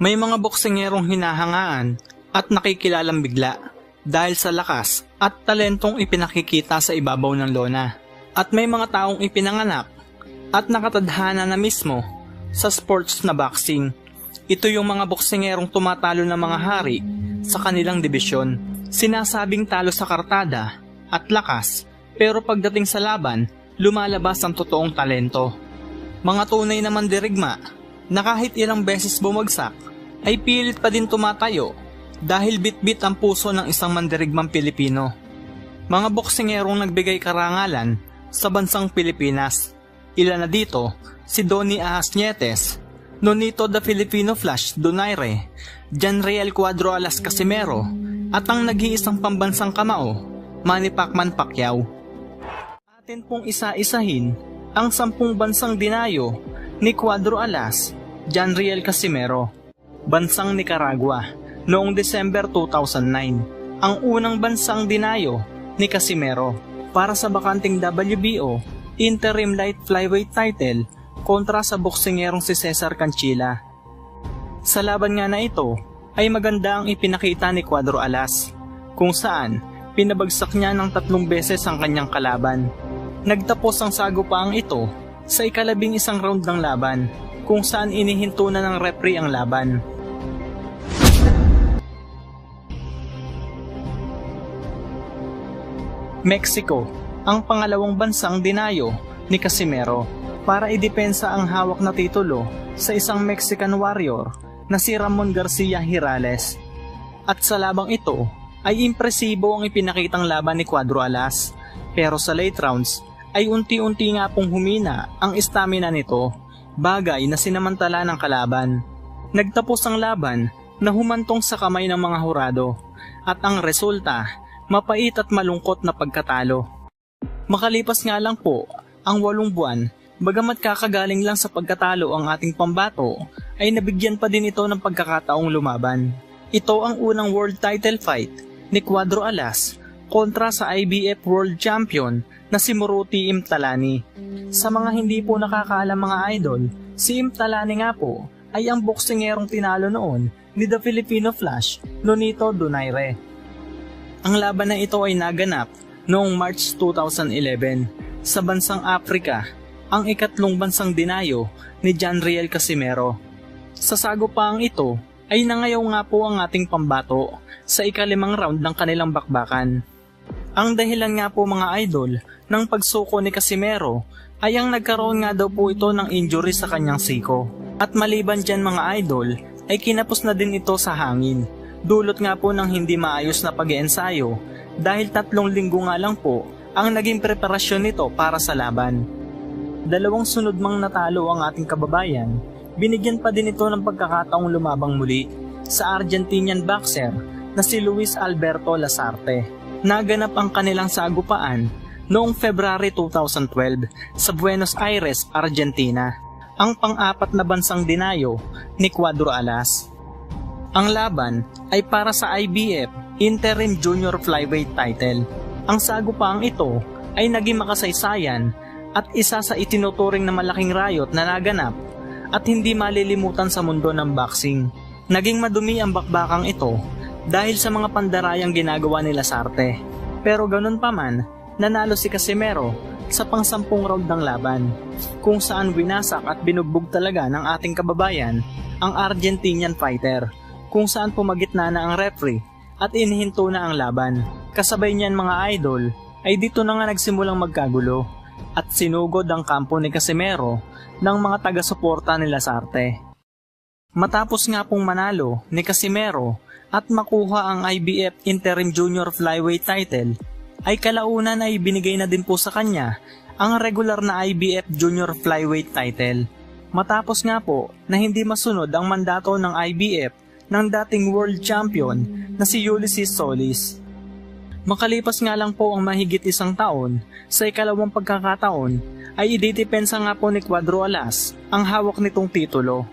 May mga boksingerong hinahangaan at nakikilalang bigla dahil sa lakas at talentong ipinakikita sa ibabaw ng lona. At may mga taong ipinanganak at nakatadhana na mismo sa sports na boxing. Ito yung mga boksingerong tumatalo ng mga hari sa kanilang dibisyon. Sinasabing talo sa kartada at lakas, pero pagdating sa laban, lumalabas ang totoong talento. Mga tunay na mandirigma na kahit ilang beses bumagsak, ay pilit pa din tumatayo dahil bitbit ang puso ng isang mandirigmang Pilipino. Mga boksingerong nagbigay karangalan sa bansang Pilipinas. Ilan na dito, si Donnie Ahas Nietes, Nonito the Filipino Flash Donaire, Janriel Cuadro Alas Casimero, at ang nag-iisang pambansang kamao, Manny Pacman Pacquiao. Atin pong isa-isahin ang 10 bansang dinayo ni Cuadro Alas, Janriel Casimero. Bansang Nicaragua, noong December 2009, ang unang bansang dinayo ni Casimero para sa bakanting WBO Interim Light Flyweight title kontra sa boksingerong si Cesar Canchilla. Sa laban nga na ito ay maganda ang ipinakita ni Cuadro Alas, kung saan pinabagsak niya ng 3 beses ang kanyang kalaban. Nagtapos ang sagupaang ito sa ika-11 round ng laban, kung saan inihinto na ng referee ang laban. Mexico, ang pangalawang bansang dinayo ni Casimero para idepensa ang hawak na titulo sa isang Mexican warrior na si Ramon Garcia Hirales. At sa labang ito ay impresibo ang ipinakitang laban ni Cuadro Alas, pero sa late rounds ay unti-unti nga pong humina ang stamina nito, bagay na sinamantala ng kalaban. Nagtapos ang laban na humantong sa kamay ng mga hurado, at ang resulta, mapait at malungkot na pagkatalo. Makalipas nga lang po ang 8 buwan, bagamat kakagaling lang sa pagkatalo ang ating pambato, ay nabigyan pa din ito ng pagkakataong lumaban. Ito ang unang world title fight ni Cuadro Alas kontra sa IBF World Champion na si Moruti Imtalani. Sa mga hindi po nakakaalam mga idol, si Imtalani nga po ay ang boksingerong tinalo noon ni The Filipino Flash, Nonito Donaire. Ang laban na ito ay naganap noong March 2011 sa bansang Africa, ang ikatlong bansang dinayo ni Janriel Casimero. Sa sagupaang ito ay nangayaw nga po ang ating pambato sa ika-5 round ng kanilang bakbakan. Ang dahilan nga po mga idol ng pagsuko ni Casimero ay ang nagkaroon nga daw po ito ng injury sa kanyang siko. At maliban dyan mga idol ay kinapos na din ito sa hangin. Dulot nga po ng hindi maayos na pag-iensayo dahil 3 linggo nga lang po ang naging preparasyon nito para sa laban. 2 sunod mang natalo ang ating kababayan, binigyan pa din ito ng pagkakataong lumabang muli sa Argentinian boxer na si Luis Alberto Lasarte. Naganap ang kanilang sagupaan noong February 2012 sa Buenos Aires, Argentina, ang pang-4 na bansang dinayo ni Cuadro Alas. Ang laban ay para sa IBF Interim Junior Flyweight title. Ang sagupaang ito ay naging makasaysayan at isa sa itinuturing na malaking riot na naganap at hindi malilimutan sa mundo ng boxing. Naging madumi ang bakbakang ito dahil sa mga pandarayang ginagawa ni Lasarte. Pero ganun pa man, nanalo si Casimero sa pang-10 round ng laban, kung saan winasak at binugbog talaga ng ating kababayan ang Argentinian fighter, kung saan pumagitna na ang referee at inihinto na ang laban. Kasabay niyan mga idol ay dito na nga nagsimulang magkagulo at sinugod ang kampo ni Casimero ng mga taga-suporta ni Lasarte. Matapos nga pong manalo ni Casimero at makuha ang IBF Interim Junior Flyweight title, ay kalaunan ay binigay na din po sa kanya ang regular na IBF Junior Flyweight title. Matapos nga po na hindi masunod ang mandato ng IBF ng dating world champion na si Ulysses Solis. Makalipas nga lang po ang mahigit 1 taon, sa ikalawang pagkakataon ay ididepensa nga po ni Cuadro Alas ang hawak nitong titulo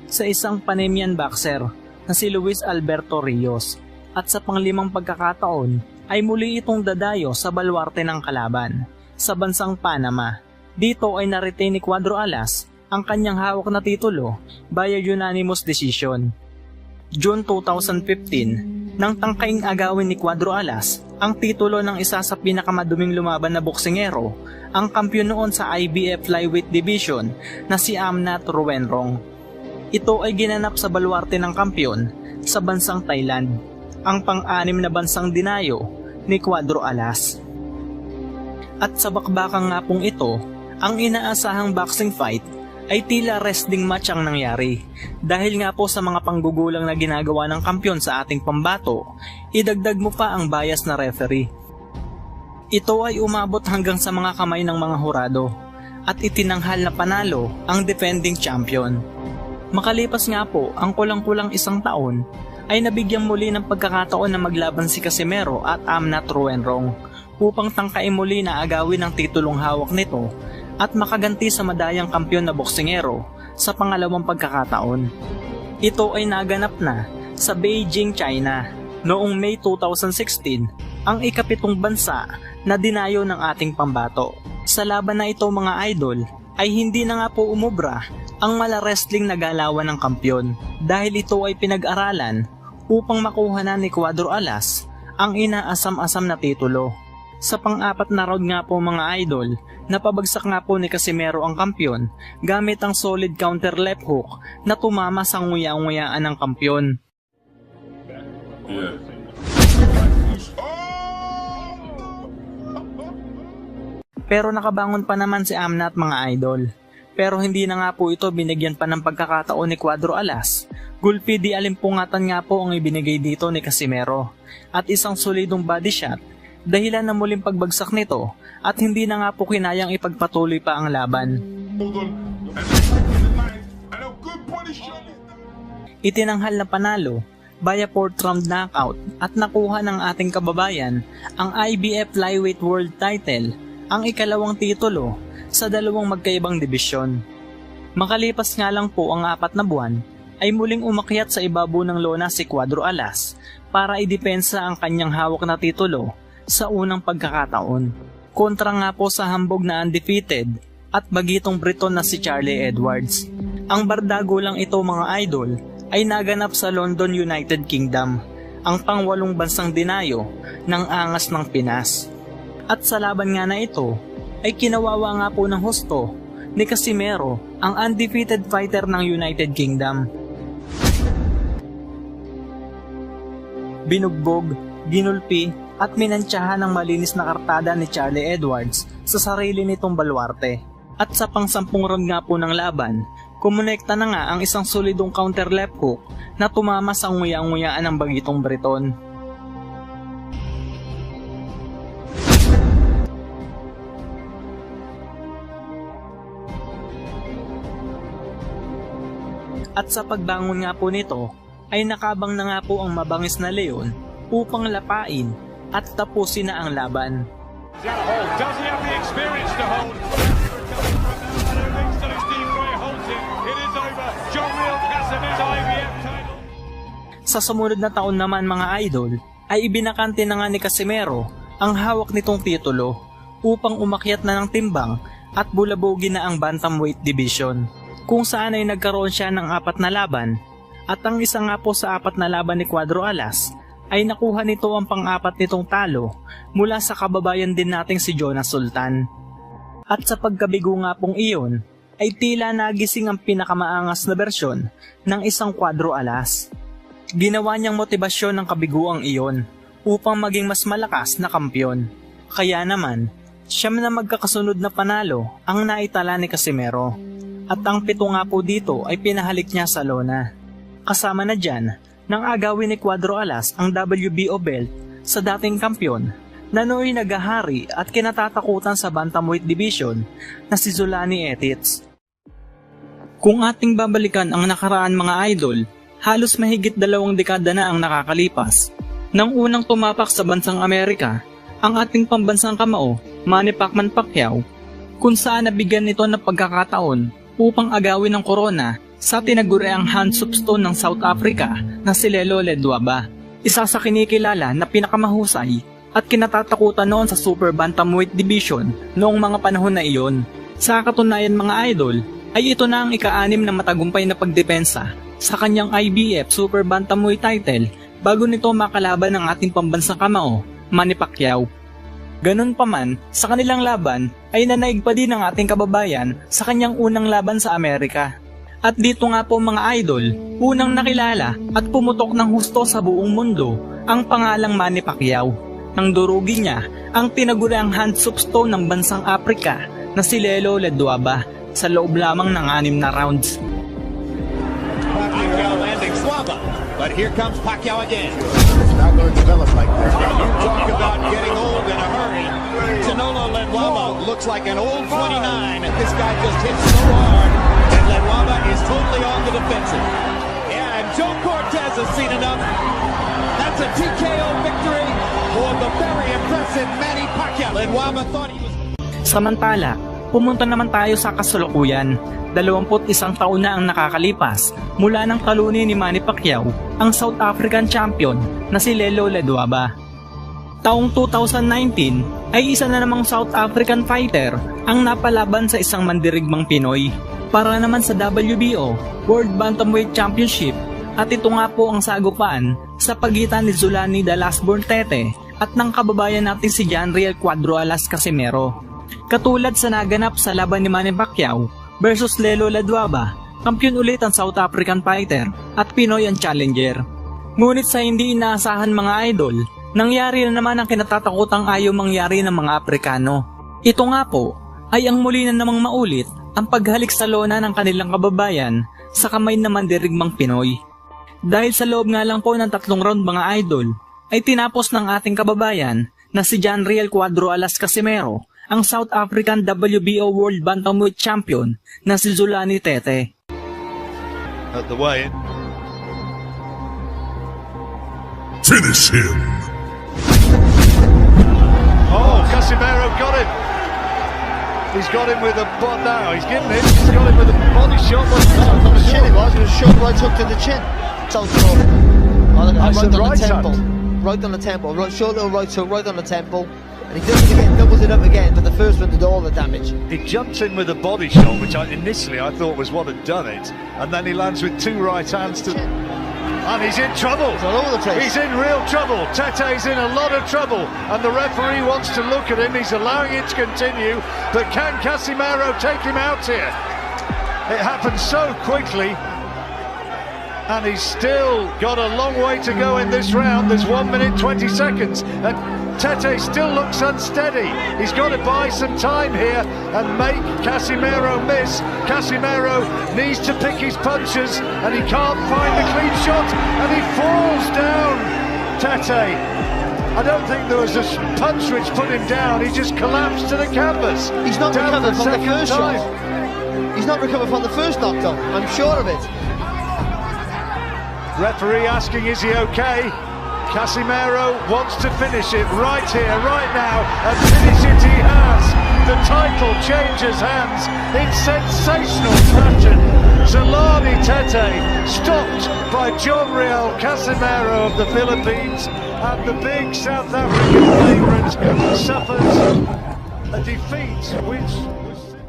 sa isang Panamanian boxer na si Luis Alberto Rios, at sa pang-5 pagkakataon ay muli itong dadayo sa baluarte ng kalaban sa bansang Panama. Dito ay na-retain ni Cuadro Alas ang kanyang hawak na titulo via unanimous decision. June 2015, nang tangkaing agawin ni Cuadro Alas ang titulo ng isa sa pinakamaduming lumaban na boksingero, ang kampiyon noon sa IBF Flyweight Division na si Amnat Ruwenrong. Ito ay ginanap sa baluarte ng kampiyon sa bansang Thailand, ang pang-anim na bansang dinayo ni Cuadro Alas. At sa bakbakang nga pong ito, ang inaasahang boxing fight ay tila wrestling match ang nangyari. Dahil nga po sa mga panggugulang na ginagawa ng kampiyon sa ating pambato, idagdag mo pa ang bias na referee. Ito ay umabot hanggang sa mga kamay ng mga hurado at itinanghal na panalo ang defending champion. Makalipas nga po ang kulang-kulang isang taon, ay nabigyan muli ng pagkakataon na maglaban si Casimero at Amnat Ruwenrong upang tangkain muli na agawin ang titulong hawak nito at makaganti sa madayang kampiyon na boksingero sa pangalawang pagkakataon. Ito ay naganap na sa Beijing, China noong May 2016, ang ikapitong bansa na dinayo ng ating pambato. Sa laban na ito mga idol, ay hindi na nga po umubra ang mala wrestling na galawan ng kampiyon dahil ito ay pinag-aralan upang makuha na ni Cuadro Alas ang inaasam-asam na titulo. Sa pang-apat na round nga po mga idol, napabagsak nga po ni Casimero ang kampiyon gamit ang solid counter left hook na tumama sa nguya-nguyaan ng kampiyon. Pero nakabangon pa naman si Amnat mga idol. Pero hindi na nga po ito binigyan pa ng pagkakataon ni Cuadro Alas. Gulpi di alimpungatan nga po ang ibinigay dito ni Casimero at isang solidong body shot dahilan ng muling pagbagsak nito at hindi na nga po kinayang ipagpatuloy pa ang laban. Itinanghal na panalo via 4th round knockout at nakuha ng ating kababayan ang IBF Flyweight World Title, ang ikalawang titulo sa dalawang magkaibang dibisyon. Makalipas nga lang po ang 4 na buwan, ay muling umakyat sa ibabaw ng lona si Cuadro Alas para idepensa ang kanyang hawak na titulo sa unang pagkakataon. Kontra nga po sa hambog na undefeated at bagitong Briton na si Charlie Edwards. Ang bardago lang ito mga idol ay naganap sa London, United Kingdom, ang pang-8 bansang dinayo ng angas ng Pinas. At sa laban nga na ito ay kinawawa nga po ng husto ni Casimero, ang undefeated fighter ng United Kingdom. Binugbog, ginulpi at minantsahan ng malinis na kartada ni Charlie Edwards sa sarili nitong baluarte. At sa pang-10 round nga po ng laban, kumonekta na nga ang isang solidong counter left hook na tumama sa nguya-nguyaan ng bagitong Briton. At sa pagbangon nga po nito, ay nakabang na nga po ang mabangis na leon upang lapain at tapusin na ang laban. Sa sumunod na taon naman mga idol, ay ibinakante na nga ni Casimero ang hawak nitong titulo upang umakyat na ng timbang at bulabogin na ang bantamweight division, kung saan ay nagkaroon siya ng 4 na laban at ang isa nga po sa 4 na laban ni Cuadro Alas ay nakuha nito ang pang-4 nitong talo mula sa kababayan din nating si Jonas Sultan. At sa pagkabigo nga pong iyon, ay tila nagising ang pinakamaangas na bersyon ng isang Cuadro Alas. Ginawa niyang motibasyon ng kabiguang iyon upang maging mas malakas na kampiyon. Kaya naman, siyam na magkakasunod na panalo ang naitala ni Casimero. At ang 7 nga po dito ay pinahalik niya sa lona. Kasama na dyan, nang agawin ni Cuadro Alas ang WBO belt sa dating kampiyon na nooy nagahari at kinatatakutan sa bantamweight division na si Zolani Etits. Kung ating babalikan ang nakaraan mga idol, halos mahigit 2 dekada na ang nakakalipas. Nang unang tumapak sa bansang Amerika, ang ating pambansang kamao, Manny Pacquiao, kung saan nabigyan nito ng pagkakataon upang agawin ng korona sa tinaguriang Hans of Stone ng South Africa na si Lelo Ledwaba, isa sa kinikilala na pinakamahusay at kinatatakutan noon sa Super Bantamweight Division noong mga panahon na iyon. Sa katunayan mga idol, ay ito na ang ika-6 na matagumpay na pagdepensa sa kanyang IBF Super Bantamweight title bago nito makalaban ng ating pambansang kamao, Manny Pacquiao. Ganun pa man, sa kanilang laban ay nanaig pa din ang ating kababayan sa kanyang unang laban sa Amerika. At dito nga po mga idol, unang nakilala at pumutok ng husto sa buong mundo ang pangalang Manny Pacquiao. Nang durugin niya ang tinaguriang hand soup stone ng bansang Afrika na si Lelo Leduaba sa loob lamang ng 6 na rounds. Pacquiao landing Swaba, but here comes Pacquiao again. It's not going to develop like this. You talk about getting old in a hurry. Chanolo Leduaba looks like an old 29, and this guy just hits so hard. And Leduaba is totally on the defensive. Yeah, and Joe Cortez has seen enough. That's a TKO victory for the very impressive Manny Pacquiao. Leduaba thought he was... Samantala, pumunta naman tayo sa kasalukuyan. 21 taon na ang nakakalipas mula nang talunin ni Manny Pacquiao ang South African champion na si Lelo Leduaba. Taong 2019 ay isa na namang South African fighter ang napalaban sa isang mandirigmang Pinoy para naman sa WBO World Bantamweight Championship, at ito nga po ang sagupaan sa pagitan ni Zolani The Lastborn Tete at ng kababayan natin si Janriel Cuadro Alas Casimero. Katulad sa naganap sa laban ni Manny Pacquiao versus Lelo Leduaba, kampiyon ulit ang South African fighter at Pinoy ang challenger. Ngunit sa hindi inaasahan mga idol, nangyari na naman ang kinatatakutang ayaw mangyari ng mga Aprikano. Ito nga po ay ang muli na namang maulit ang paghalik sa lona ng kanilang kababayan sa kamay na mandirigmang Pinoy. Dahil sa loob nga lang po ng 3 round mga idol, ay tinapos ng ating kababayan na si Janriel Cuadro Alas Casimero ang South African WBO World Bantamweight Champion na si Zolani Tete. At the weigh-in. Finish him! Oh, Casimero got him! He's got him with a now. He's given him. He's got him with a body shot. On the chin it was. It was a short right hook to the chin. Southpaw. Nice Right and on the right temple. hand. Right on the temple. Right, short little right hook right on the temple. And he does it again, doubles it up again, but the first one did all the damage. He jumps in with a body shot, which initially I thought was what had done it, and then he lands with 2 right hands to... And he's in trouble. It's all over the place. He's in real trouble. Tete's in a lot of trouble, and the referee wants to look at him. He's allowing it to continue, but can Casimero take him out here? It happened so quickly, and he's still got a long way to go in this round. There's 1 minute 20 seconds, and Tete still looks unsteady. He's got to buy some time here and make Casimero miss. Casimero needs to pick his punches, and he can't find the clean shot, and he falls down. Tete, I don't think there was a punch which put him down. He just collapsed to the canvas. He's not Down recovered from the second first time. shot. He's not recovered from the first knockdown, I'm sure of it. Referee asking, is he okay? Casimero wants to finish it right here, right now, and finish it he has. The title changes hands in sensational fashion. Zolani Tete stopped by John Riel Casimero of the Philippines, and the big South African favourite suffers a defeat which was...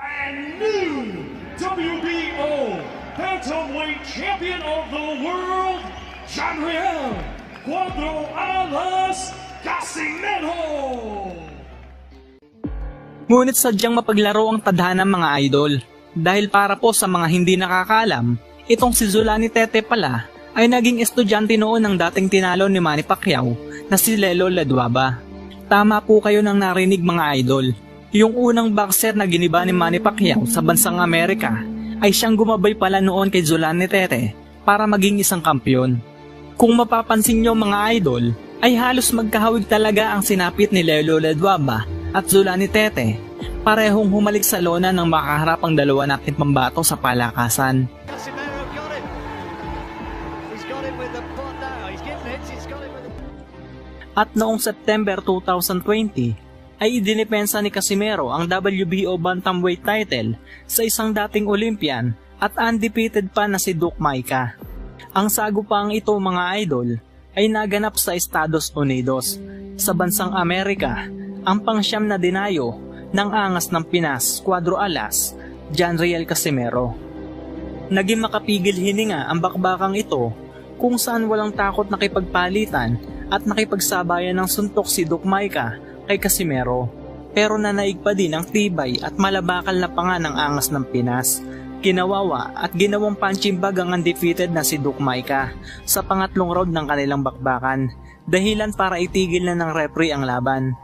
And new WBO Bantamweight Champion of the World, Janriel Cuadro Alas Casimero. Ngunit sadyang mapaglaro ang tadhana mga idol. Dahil para po sa mga hindi nakakaalam, itong si Zolani Tete pala ay naging estudyante noon ng dating tinalo ni Manny Pacquiao na si Lelo Leduaba. Tama po kayo nang narinig mga idol. Yung unang boxer na giniba ni Manny Pacquiao sa bansang Amerika ay siyang gumabay pala noon kay Zolani Tete para maging isang kampiyon. Kung mapapansin nyo mga idol, ay halos magkahawig talaga ang sinapit ni Lelo Leduaba at Zolani Tete. Parehong humalik sa lona ng makaharap ang dalawa nating pambato sa palakasan. Casimero got him. He's got him with the now. He's given it. He's got him with the... At noong September 2020, ay idinipensa ni Casimero ang WBO Bantamweight title sa isang dating Olympian at undefeated pa na si Duke Maika. Ang sagupang ito mga idol ay naganap sa Estados Unidos, sa bansang Amerika, ang pangsyam na dinayo ng angas ng Pinas Cuadro Alas Janriel Casimero. Naging makapigil hininga ang bakbakang ito kung saan walang takot nakipagpalitan at nakipagsabayan ng suntok si Duke Maika kay Casimero. Pero nanaig pa din ang tibay at malabakal na panga ng angas ng Pinas. Kinawawa at ginawang punching bag ang undefeated na si Duke Maika sa pangatlong round ng kanilang bakbakan, dahilan para itigil na ng referee ang laban.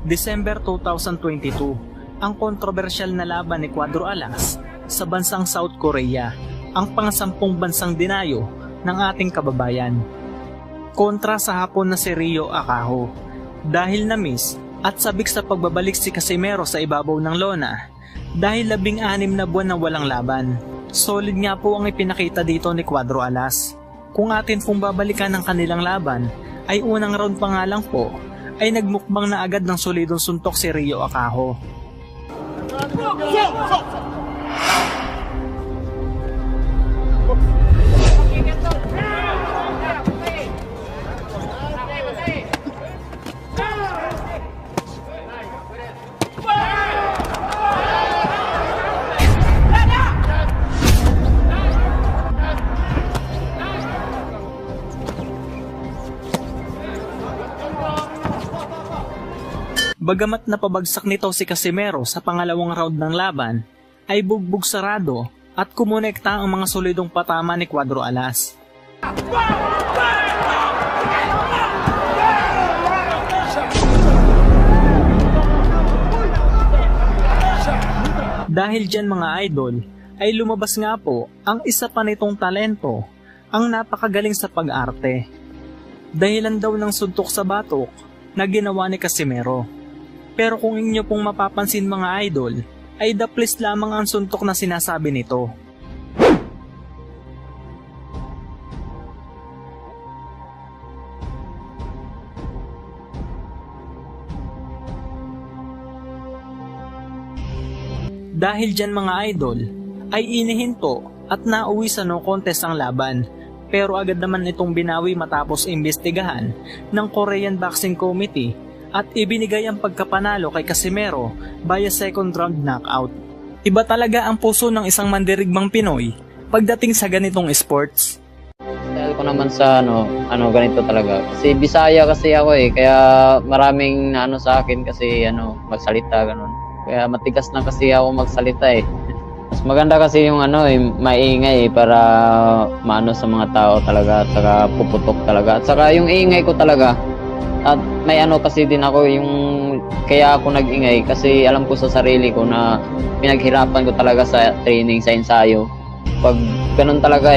December 2022, ang kontrobersyal na laban ni Cuadro Alas sa bansang South Korea, ang pang-10 bansang dinayo ng ating kababayan. Kontra sa Hapon na si Ryo Akaho. Dahil na-miss at sabik sa pagbabalik si Casimero sa ibabaw ng lona, dahil 16 na buwan na walang laban. Solid nga po ang ipinakita dito ni Cuadro Alas. Kung atin pong babalikan ang kanilang laban, ay unang round pa nga lang po, ay nagmukbang na agad ng solidong suntok si Ryo Akaho. Bagamat napabagsak nito si Casimero sa pangalawang round ng laban, ay bugbog sarado at kumonekta ang mga solidong patama ni Cuadro Alas. Dahil dyan mga idol, ay lumabas nga po ang isa pa nitong talento, ang napakagaling sa pag-arte. Dahilan daw ng suntok sa batok na ginawa ni Casimero. Pero kung inyo pong mapapansin mga idol, ay daplis lamang ang suntok na sinasabi nito. Dahil dyan mga idol, ay inihinto at nauwi sa no contest ang laban. Pero agad naman itong binawi matapos imbestigahan ng Korean Boxing Committee at ibinigay ang pagkapanalo kay Casimero via second round knockout. Iba talaga ang puso ng isang mandirigmang Pinoy pagdating sa ganitong sports. Dahil ko naman sa ganito talaga. Kasi Bisaya kasi ako kaya maraming sa akin kasi magsalita ganun. Kaya matigas na kasi ako magsalita Mas maganda kasi yung maingay para maano sa mga tao talaga at saka puputok talaga. At saka yung ingay ko talaga. At may kasi din ako yung kaya ako nag-ingay kasi alam ko sa sarili ko na pinaghirapan ko talaga sa training, sa ensayo. Pag ganun talaga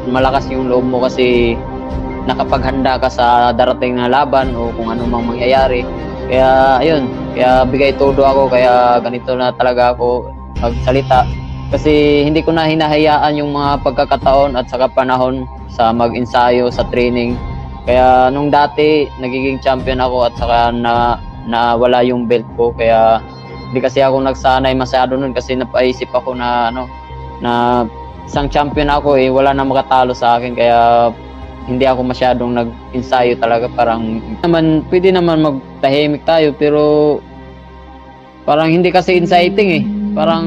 malakas yung loob mo kasi nakapaghanda ka sa darating na laban o kung ano mang mangyayari. Kaya ayun, kaya bigay todo ako, kaya ganito na talaga ako magsalita. Kasi hindi ko na hinahayaan yung mga pagkakataon at saka panahon sa mag-ensayo, sa training. Kaya nung dati nagiging champion ako at saka nawala yung belt ko, kaya hindi kasi ako nagsanay masyado nun kasi napaisip ako na na isang champion ako wala na makatalo sa akin, kaya hindi ako masyadong nag-ensayo talaga. Parang pwede naman magtahimik tayo pero parang hindi kasi inciting parang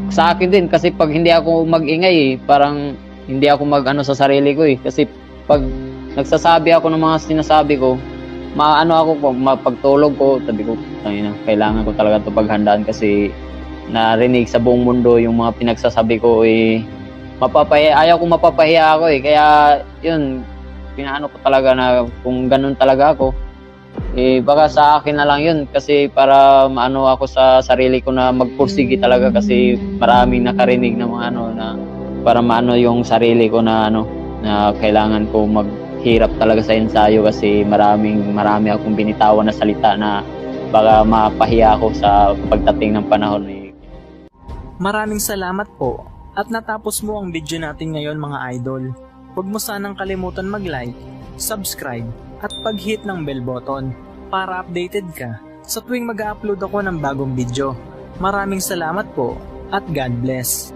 sa akin din kasi pag hindi ako mag-ingay parang hindi ako sa sarili ko kasi pag nagsasabi ako ng mga sinasabi ko, ako mapagtulog ko, sabi ko, kailangan ko talaga ito paghandaan kasi narinig sa buong mundo yung mga pinagsasabi ko ayaw ko mapapahiya ako kaya yun, pinaano ko talaga na kung ganun talaga ako, baka sa akin na lang yun kasi para maano ako sa sarili ko na magpursige talaga kasi maraming nakarinig na mga na para maano yung sarili ko na na kailangan ko maghirap talaga sa ensayo kasi marami akong binitawan na salita na baka mapahiya ako sa pagdating ng panahon. Maraming salamat po at natapos mo ang video natin ngayon mga idol. Huwag mo sanang kalimutan mag-like, subscribe at pag-hit ng bell button para updated ka sa tuwing mag-upload ako ng bagong video. Maraming salamat po at God bless.